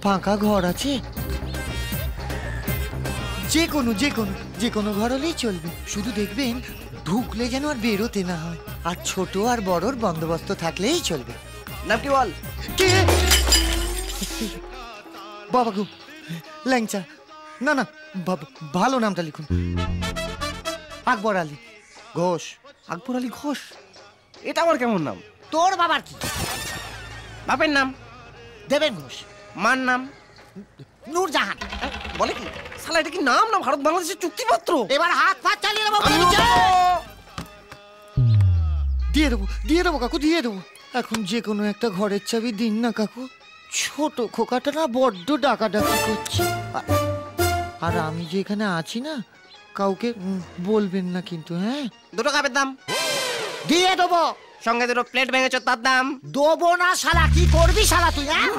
ফাঁকা ঘর আছে? যে কোনো ঘর হলেই চলবে, শুধু দেখবেন ঢুকলে যেন আর বেরোতে না হয়, আর ছোট আর বড়র বন্দোবস্ত থাকলেই চলবে। নাম কি বল? কে? বাবা গো, ল্যাংচা। না না, ভালো নামটা লিখুন। আকবর আলী ঘোষ। আকবর আলী ঘোষ? এটা আমার কেমন নাম? তোর বাবার কি? বাপের নাম দেবেন ঘোষ। মার নাম নূরজাহান। বলে কি শালা, এটা কি নাম না ভারত বাংলাদেশের চুক্তিপত্র? এবার হাত পা চালিয়ে দেবো। দিয়ে দেবো কাকু, দিয়ে দেবো। এখন যে কোনো একটা ঘরের চাবি দিন না কাকু। ছোট খোকাটা না বড্ড ডাকাডাকি করছে। আর আমি যে এখানে আছি না, কাউকে বলবেন না কিন্তু। হ্যাঁ, দুটো কাপের দাম দিয়ে দেবো। সঙ্গে দুটো প্লেট ভেঙেছ, তার দাম দেবো না শালা। কি করবি শালা তুই? হ্যাঁ,